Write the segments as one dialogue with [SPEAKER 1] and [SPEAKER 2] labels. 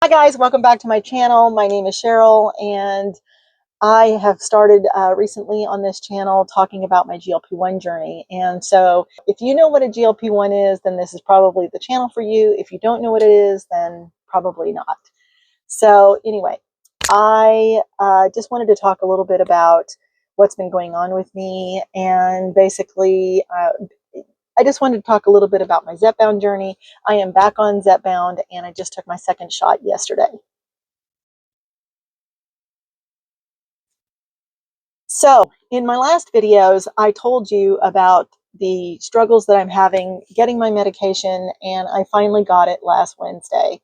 [SPEAKER 1] Hi guys, welcome back to my channel. My name is Cheryl and I have started recently on this channel talking about my GLP-1 journey. And so if you know what a GLP-1 is, then this is probably the channel for you. If you don't know what it is, then probably not. So anyway, I just wanted to talk a little bit about what's been going on with me, and basically I just wanted to talk a little bit about my Zepbound journey. I am back on Zepbound and I just took my second shot yesterday. So in my last videos, I told you about the struggles that I'm having getting my medication, and I finally got it last Wednesday.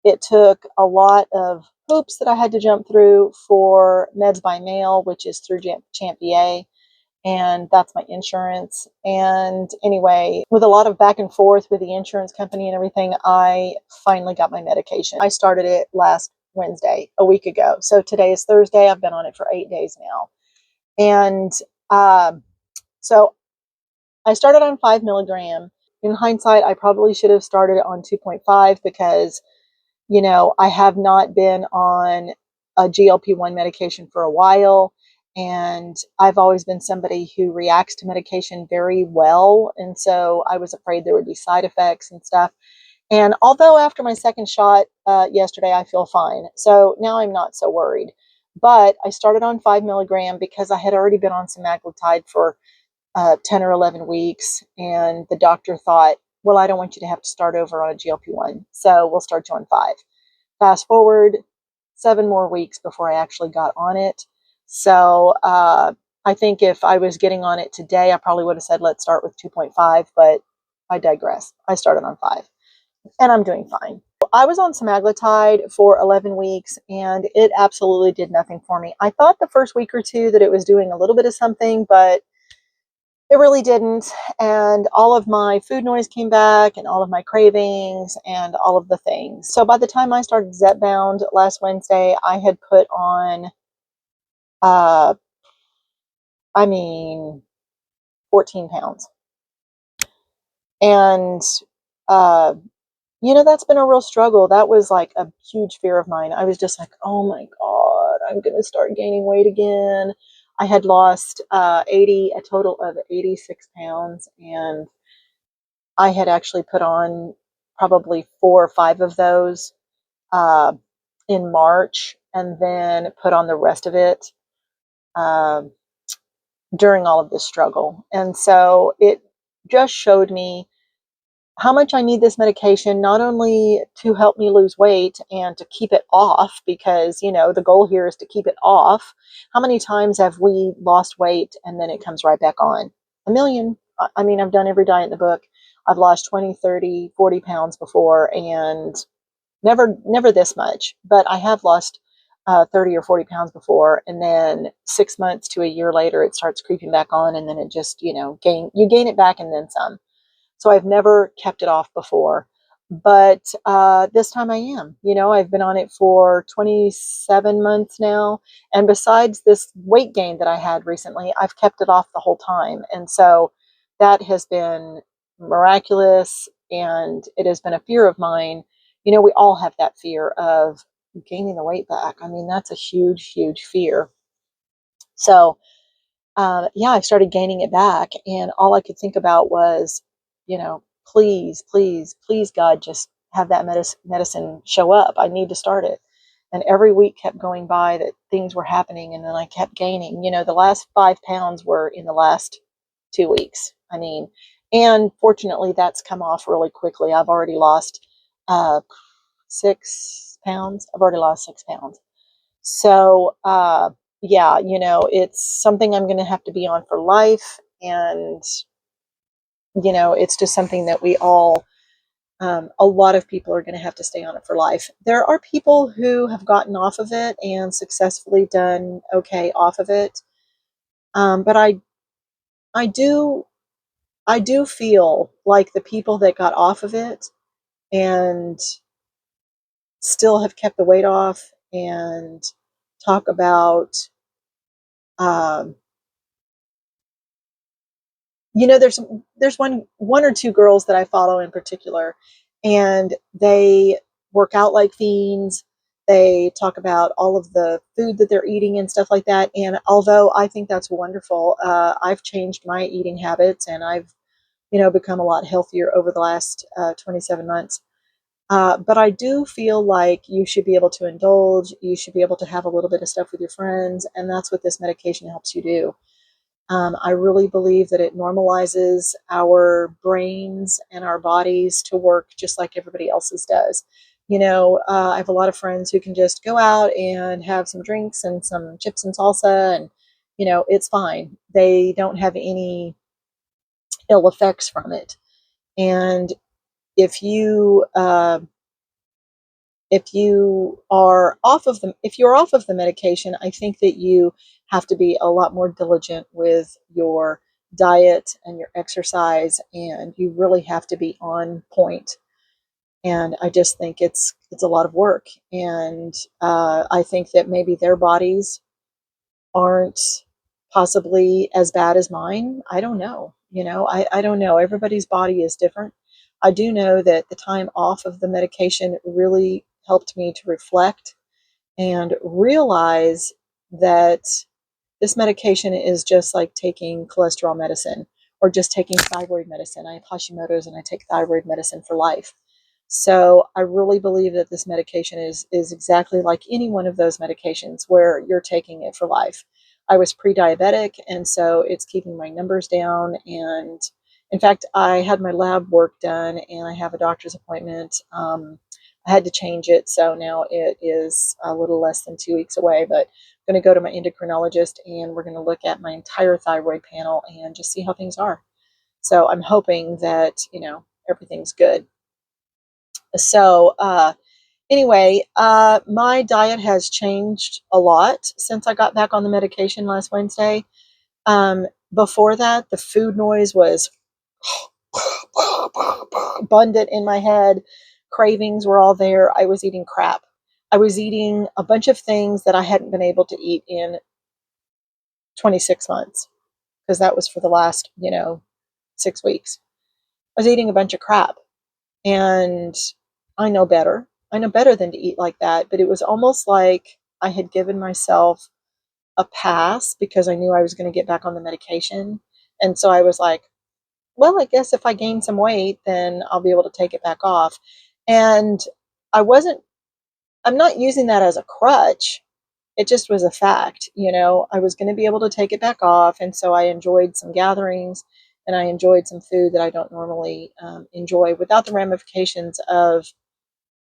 [SPEAKER 1] It took a lot of hoops that I had to jump through for meds by mail, which is through Champ VA, and that's my insurance. And anyway, with a lot of back and forth with the insurance company and everything, I finally got my medication. I started it last Wednesday, a week ago. So today is Thursday. I've been on it for 8 days now. And so I started on 5 milligram. In hindsight, I probably should have started on 2.5 because, you know, I have not been on a GLP-1 medication for a while. And I've always been somebody who reacts to medication very well. And so I was afraid there would be side effects and stuff. And although after my second shot yesterday, I feel fine. So now I'm not so worried. But I started on 5 milligram because I had already been on semaglutide for 10 or 11 weeks. And the doctor thought, well, I don't want you to have to start over on a GLP-1. So we'll start you on 5. Fast forward 7 more weeks before I actually got on it. So I think if I was getting on it today, I probably would have said, let's start with 2.5, but I digress. I started on 5 and I'm doing fine. I was on semaglutide for 11 weeks and it absolutely did nothing for me. I thought the first week or two that it was doing a little bit of something, but it really didn't. And all of my food noise came back and all of my cravings and all of the things. So by the time I started Zepbound last Wednesday, I had put on, uh, 14 pounds. And, uh, you know, that's been a real struggle. That was like a huge fear of mine. I was just like, oh my God, I'm going to start gaining weight again. I had lost a total of 86 pounds, and I had actually put on probably 4 or 5 of those uh, in March, and then put on the rest of it uh, during all of this struggle. And so it just showed me how much I need this medication, not only to help me lose weight and to keep it off, because, you know, the goal here is to keep it off. How many times have we lost weight and then it comes right back on? A million. I mean, I've done every diet in the book. I've lost 20, 30, 40 pounds before, and never this much, but I have lost 30 or 40 pounds before. And then 6 months to a year later, it starts creeping back on, and then it just, you know, you gain it back and then some. So I've never kept it off before, but this time I am. You know, I've been on it for 27 months now. And besides this weight gain that I had recently, I've kept it off the whole time. And so that has been miraculous, and it has been a fear of mine. You know, we all have that fear of gaining the weight back. I mean, that's a huge, huge fear. So yeah, I started gaining it back, and all I could think about was, you know, please, please, please, God, just have that medicine show up. I need to start it. And every week kept going by that things were happening, and then I kept gaining. You know, the last 5 pounds were in the last 2 weeks. I mean, and fortunately, that's come off really quickly. I've already lost 6 pounds. I've already lost 6 pounds. So, yeah, you know, it's something I'm going to have to be on for life. And, you know, it's just something that we all, a lot of people are going to have to stay on it for life. There are people who have gotten off of it and successfully done okay off of it. But I do, I do feel like the people that got off of it and still have kept the weight off and talk about, um, you know, there's one or two girls that I follow in particular, and they work out like fiends. They talk about all of the food that they're eating and stuff like that. And although I think that's wonderful, I've changed my eating habits, and I've, become a lot healthier over the last 27 months. But I do feel like you should be able to indulge. You should be able to have a little bit of stuff with your friends, and that's what this medication helps you do. I really believe that it normalizes our brains and our bodies to work just like everybody else's does. I have a lot of friends who can just go out and have some drinks and some chips and salsa, and it's fine. They don't have any ill effects from it. And if you if you're off of the medication, I think that you have to be a lot more diligent with your diet and your exercise, and you really have to be on point. And I just think it's a lot of work, and I think that maybe their bodies aren't possibly as bad as mine. I don't know. I don't know. Everybody's body is different. I do know that the time off of the medication really helped me to reflect and realize that this medication is just like taking cholesterol medicine or just taking thyroid medicine. I have Hashimoto's and I take thyroid medicine for life. So I really believe that this medication is exactly like any one of those medications where you're taking it for life. I was pre-diabetic, and so it's keeping my numbers down. And in fact, I had my lab work done, and I have a doctor's appointment. I had to change it, so now it is a little less than 2 weeks away. But I'm going to go to my endocrinologist, and we're going to look at my entire thyroid panel and just see how things are. So I'm hoping that everything's good. So anyway, my diet has changed a lot since I got back on the medication last Wednesday. Before that, the food noise was abundant in my head. Cravings were all there. I was eating crap. I was eating a bunch of things that I hadn't been able to eat in 26 months, because that was for the last, 6 weeks. I was eating a bunch of crap, and I know better. I know better than to eat like that, but it was almost like I had given myself a pass because I knew I was going to get back on the medication. And so I was like, well, I guess if I gain some weight, then I'll be able to take it back off. And I'm not using that as a crutch. It just was a fact. I was going to be able to take it back off. And so I enjoyed some gatherings, and I enjoyed some food that I don't normally enjoy without the ramifications of,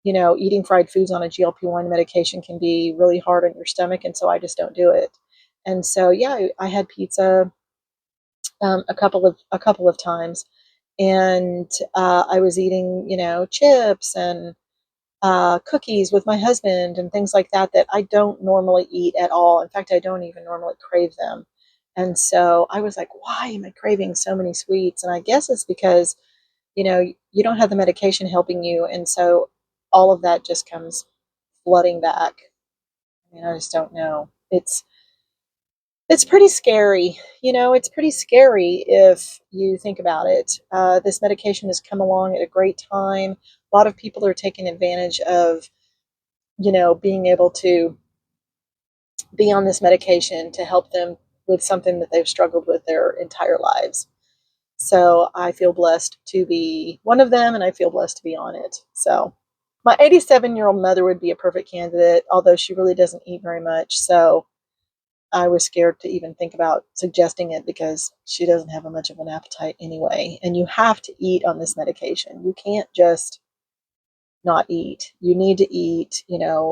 [SPEAKER 1] eating fried foods on a GLP-1 medication can be really hard on your stomach. And so I just don't do it. And so, yeah, I had pizza a couple of times, and I was eating, chips and cookies with my husband and things like that that I don't normally eat at all. In fact, I don't even normally crave them. And so I was like, why am I craving so many sweets? And I guess it's because, you don't have the medication helping you. And so all of that just comes flooding back. I just don't know. It's pretty scary. It's pretty scary if you think about it. This medication has come along at a great time. A lot of people are taking advantage of, being able to be on this medication to help them with something that they've struggled with their entire lives. So I feel blessed to be one of them, and I feel blessed to be on it. So my 87-year-old mother would be a perfect candidate, although she really doesn't eat very much. So I was scared to even think about suggesting it because she doesn't have much of an appetite anyway. And you have to eat on this medication. You can't just not eat. You need to eat,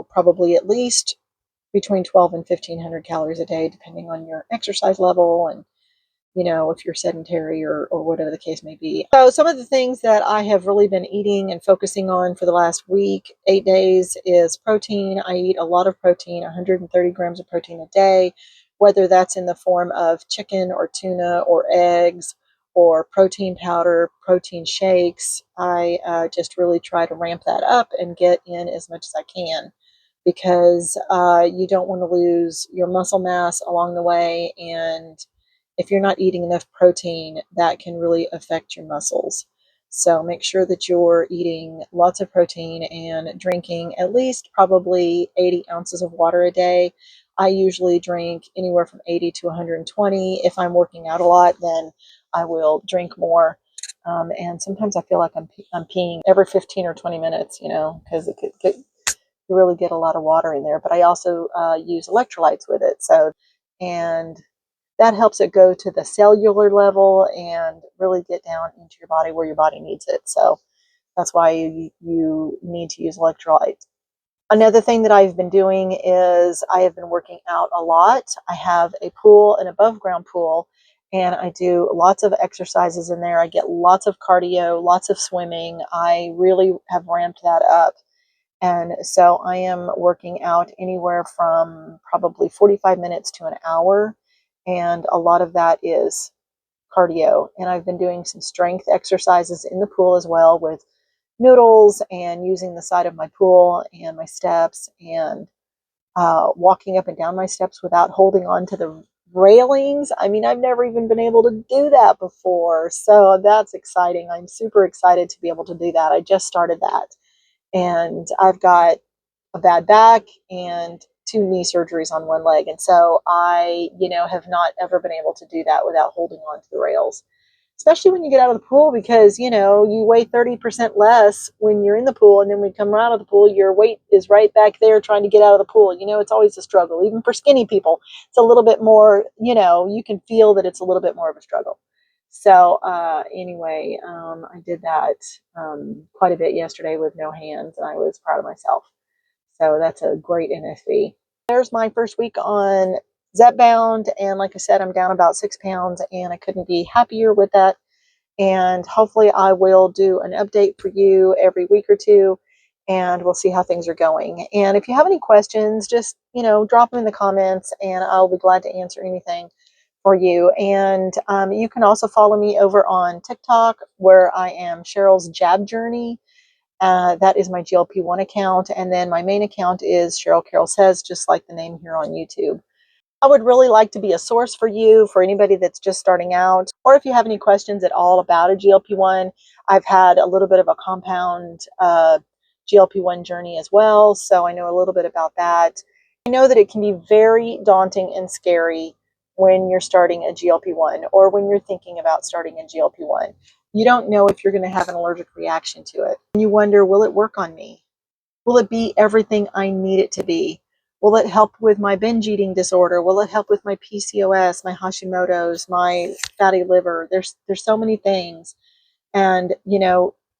[SPEAKER 1] probably at least between 12 and 1,500 calories a day, depending on your exercise level and, if you're sedentary or whatever the case may be. So some of the things that I have really been eating and focusing on for the last week, 8 days, is protein. I eat a lot of protein, 130 grams of protein a day, whether that's in the form of chicken or tuna or eggs or protein powder, protein shakes. I just really try to ramp that up and get in as much as I can, because you don't want to lose your muscle mass along the way. And if you're not eating enough protein, that can really affect your muscles. So make sure that you're eating lots of protein and drinking at least probably 80 ounces of water a day. I usually drink anywhere from 80 to 120. If I'm working out a lot, then I will drink more. And sometimes I feel like I'm peeing every 15 or 20 minutes, because you really get a lot of water in there. But I also use electrolytes with it. And that helps it go to the cellular level and really get down into your body where your body needs it. So that's why you need to use electrolytes. Another thing that I've been doing is I have been working out a lot. I have a pool, an above ground pool, and I do lots of exercises in there. I get lots of cardio, lots of swimming. I really have ramped that up. And so I am working out anywhere from probably 45 minutes to an hour. And a lot of that is cardio. And I've been doing some strength exercises in the pool as well with noodles and using the side of my pool and my steps and walking up and down my steps without holding on to the railings. I mean, I've never even been able to do that before. So that's exciting. I'm super excited to be able to do that. I just started that. And I've got a bad back and two knee surgeries on one leg. And so I, have not ever been able to do that without holding on to the rails, especially when you get out of the pool, because, you weigh 30% less when you're in the pool. And then when you come out of the pool, your weight is right back there trying to get out of the pool. It's always a struggle. Even for skinny people, it's a little bit more, you can feel that it's a little bit more of a struggle. So anyway, I did that quite a bit yesterday with no hands, and I was proud of myself. So that's a great NFB. There's my first week on Zepbound, and like I said, I'm down about 6 pounds, and I couldn't be happier with that. And hopefully I will do an update for you every week or two, and we'll see how things are going. And if you have any questions, just, drop them in the comments, and I'll be glad to answer anything for you. And you can also follow me over on TikTok, where I am Cheryl's Jab Journey. That is my GLP-1 account. And then my main account is Cheryl Carroll Says, just like the name here on YouTube. I would really like to be a source for you, for anybody that's just starting out, or if you have any questions at all about a GLP-1. I've had a little bit of a compound GLP-1 journey as well, so I know a little bit about that. I know that it can be very daunting and scary when you're starting a GLP-1 or when you're thinking about starting a GLP-1. You don't know if you're going to have an allergic reaction to it. And you wonder, will it work on me? Will it be everything I need it to be? Will it help with my binge eating disorder? Will it help with my PCOS, my Hashimoto's, my fatty liver? There's so many things. And,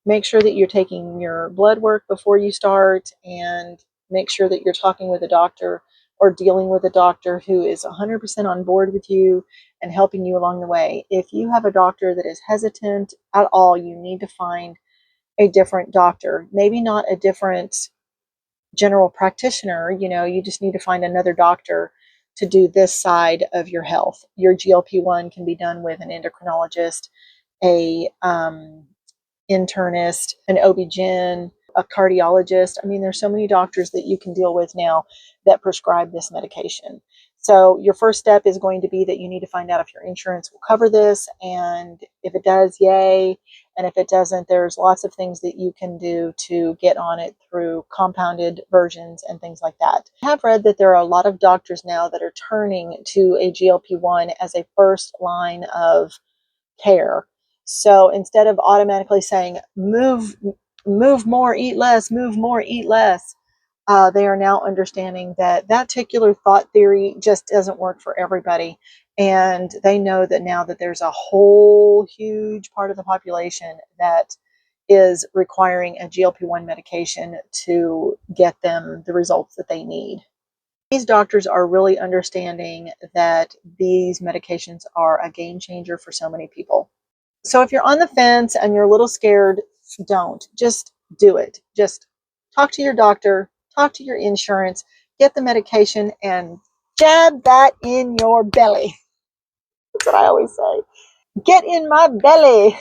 [SPEAKER 1] make sure that you're taking your blood work before you start, and make sure that you're talking with a doctor or dealing with a doctor who is 100% on board with you and helping you along the way. If you have a doctor that is hesitant at all, you need to find a different doctor. Maybe not a different general practitioner, you just need to find another doctor to do this side of your health. Your GLP-1 can be done with an endocrinologist, a internist, an OB-GYN, a cardiologist. I mean, there's so many doctors that you can deal with now that prescribe this medication. So your first step is going to be that you need to find out if your insurance will cover this. And if it does, yay. And if it doesn't, there's lots of things that you can do to get on it through compounded versions and things like that. I have read that there are a lot of doctors now that are turning to a GLP-1 as a first line of care. So instead of automatically saying, move more, eat less, move more, eat less, they are now understanding that that particular thought theory just doesn't work for everybody. And they know that now that there's a whole huge part of the population that is requiring a GLP-1 medication to get them the results that they need. These doctors are really understanding that these medications are a game changer for so many people. So if you're on the fence and you're a little scared, don't. Just do it. Just talk to your doctor, talk to your insurance, get the medication, and jab that in your belly. That's what I always say. Get in my belly.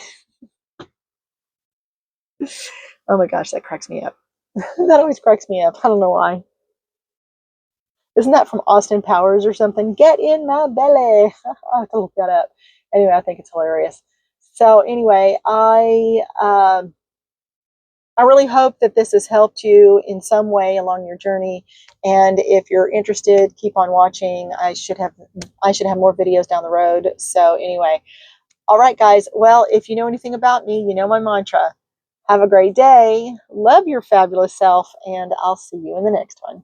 [SPEAKER 1] Oh my gosh, that cracks me up. That always cracks me up. I don't know why. Isn't that from Austin Powers or something? Get in my belly. I have to look that up. Anyway, I think it's hilarious. So anyway, I really hope that this has helped you in some way along your journey. And if you're interested, keep on watching. I should have more videos down the road. So anyway, all right, guys. Well, if you know anything about me, you know my mantra. Have a great day. Love your fabulous self, and I'll see you in the next one.